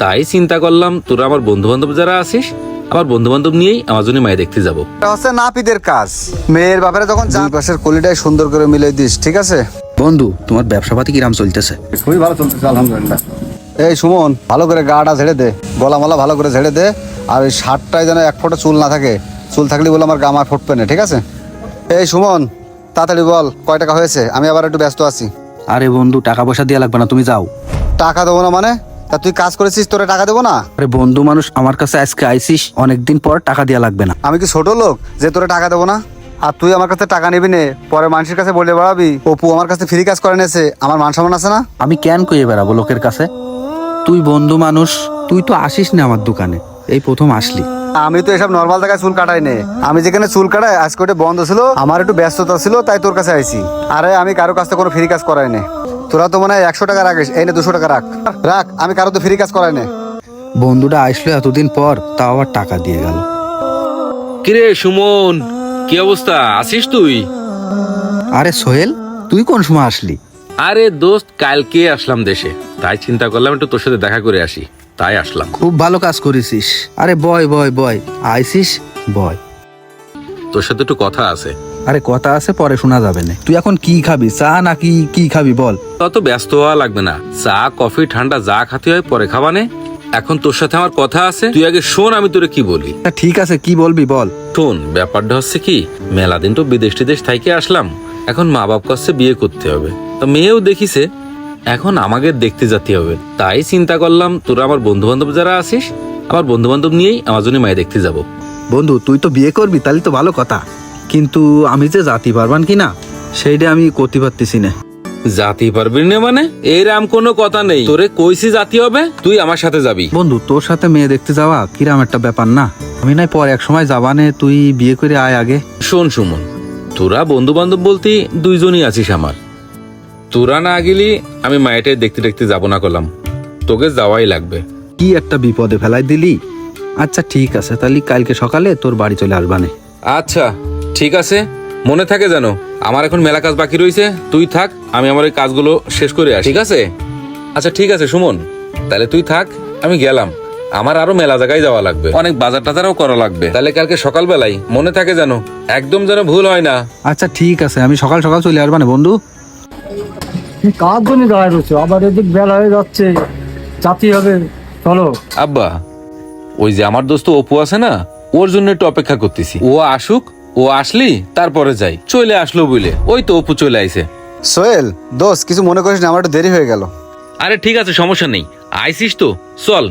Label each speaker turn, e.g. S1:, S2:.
S1: তাই চিন্তা করলাম তোরা আমার বন্ধু বান্ধব যারা আছিস, আমার বন্ধু বান্ধব নিয়েই আমার জন্য মায়ে দেখতে যাবো।
S2: এটা হচ্ছে নাপিতের কাজ। মেয়ের ব্যাপারে যখন দুই পাশের কলিটাই সুন্দর করে মিলে দিস, ঠিক আছে?
S3: বন্ধু, তোমার ব্যবসাপাতি কিরাম চলতেছে?
S2: খুবই ভালো চলতেছে আলহামদুলিল্লাহ। এই সুমন, ভালো করে গাটা ঝেড়ে দে, গলামালা ভালো করে ঝেড়ে দে, আর ওই শার্টটায় যেন এক ফোঁটা চুল না থাকে। চুল থাকলে বলে আমার গামা ফুটবে না, ঠিক আছে? এই সুমন, তাড়াতাড়ি বল কয় টাকা হয়েছে, আমি আবার একটু ব্যস্ত আছি।
S3: আরে বন্ধু, টাকা পয়সা দেওয়া লাগবে না, তুমি যাও।
S2: টাকা দেবো না মানে? তা তুই কাজ করেছিস, তোরে টাকা দেবো না?
S3: আরে বন্ধু মানুষ, আমার কাছে আজকে আইসিস, অনেকদিন পর টাকা দেওয়া লাগবে না।
S2: আমি কি ছোট লোক যে তোরে টাকা দেবো না? আর তুই আমার কাছে টাকা নিবি নে, পরে মানুষের কাছে বলে বেড়াবি অপু আমার কাছে ফ্রি কাজ করে নেছে, আমার মান সম্মান আছে না?
S3: আমি কেন কইয়ে বেড়াবো লোকের কাছে? তুই বন্ধু মানুষ, তুই তো আসিস না আমার দোকানে, এই প্রথম আসলি।
S2: আমি তো এসব নর্মাল জায়গায় চুল কাটাই নে। আমি যেখানে চুল কাটাই আজকে ওটা বন্ধ ছিল, আমার একটু ব্যস্ততা ছিল, তাই তোর কাছে আইছি। আরে আমি কারো কাছ থেকে কোনো ফ্রি কাজ করাই নে। তোরা তো মনে হয় 100 টাকা রাখিস, এই নে 200 টাকা রাখ। রাখ, আমি কারো তো ফ্রি কাজ করাই নে।
S3: বন্ধুটা আসলো এতদিন পর, তাও আবার টাকা দিয়ে গেল।
S1: কিরে সুমন, কি অবস্থা, আছিস তুই?
S3: আরে সোহেল, তুই কোন সময় আসলি?
S1: আরে দোস্ত, কালকে আসলাম দেশে, তাই চিন্তা করলাম একটু তোর সাথে দেখা করে আসি, তাই আসলাম।
S3: খুব ভালো কাজ করেছিস। আরে বয় বয় বয়, আইসিস বয়।
S1: তোর সাথে একটু কথা আছে।
S3: আরে কথা আছে, পরে শোনা যাবে না। তুই এখন কি খাবি, চা নাকি কি খাবি বল?
S1: তত ব্যস্ত হওয়া লাগবে না, চা কফি ঠান্ডা যা খাতে হয় পরে খাবানে। এখন তোর সাথে আমার কথা আছে, তুই আগে শোন আমি তোরে কি বলি।
S3: তা ঠিক আছে, কি বলবি বল।
S1: শোন, ব্যাপারটা হচ্ছে কি, মেলা দিন তো বিদেশ টিদেশ থাইকে আসলাম, এখন মা বাপ কাছে বিয়ে করতে হবে, তো মেয়েও দেখিছে, এখন আমাকে দেখতে যেতে হবে। তাই চিন্তা করলাম তোরা আমার বন্ধু বান্ধব যারা আছিস, আমার বন্ধু বান্ধব নিয়েই আমার জন্য মায়ে দেখতে যাব।
S3: বন্ধু, তুই তো বিয়ে করবি, তাহলে তো ভালো কথা, কিন্তু আমি যে জাতি পারবান কিনা সেইটা আমি করতে পারতেছি না।
S1: জাতি পারবি না মানে? এরম কোনো কথা নেই, তোরে কইছি জাতি হবে, তুই আমার সাথে যাবি।
S3: বন্ধু, তোর সাথে মেয়ে দেখতে যাওয়া কিরাম একটা ব্যাপার না? আমি নাই পরে এক সময় যাবানে, তুই বিয়ে করে আয় আগে।
S1: শোন সুমন, তোরা বন্ধু বান্ধব বলতে দুইজনই আছিস আমার, তোরা না গেলি আমি মায়েটাই দেখতে দেখতে যাবো না করলাম, তোকে যাওয়াই লাগবে।
S3: কি একটা বিপদে ফেলাই দিলি। আচ্ছা ঠিক আছে, তাহলে কালকে সকালে তোর বাড়ি চলে আসবানে।
S1: আচ্ছা ঠিক আছে, মনে থাকে জানো, আমার এখন মেলা কাজ বাকি রয়েছে, তুই থাক, আমি আমার এই কাজগুলো শেষ করে আসি, ঠিক আছে? আচ্ছা ঠিক আছে সুমন, তাহলে তুই থাক, আমি গেলাম, আমার আরো মেলা জায়গায় যাওয়া লাগবে, অনেক বাজার টাজারও করা লাগবে, তাহলে কালকে সকালবেলায় মনে থাকে জানো, একদম যেন ভুল হয় না।
S3: আচ্ছা ঠিক আছে, আমি সকাল সকাল চলে আসবানে বন্ধু।
S4: কার জন্য দাঁড়ায় রয়েছে? আবার এদিক বেলা হয়ে যাচ্ছে, জাতি হবে, চলো।
S1: আব্বা, ওই যে আমার দোস্ত অপু আছে না, ওর জন্য একটু অপেক্ষা করতেছি, ও আসুক, ও আসলি তারপরে যাই। চলে আসলো বলে ওই তো অপু চলে আইছে।
S2: সোহেল দোস্ত, কিছু মনে করিস না, আমার একটু দেরি হয়ে গেল।
S1: আরে ঠিক আছে, সমস্যা নেই, আইসিস তো, চল।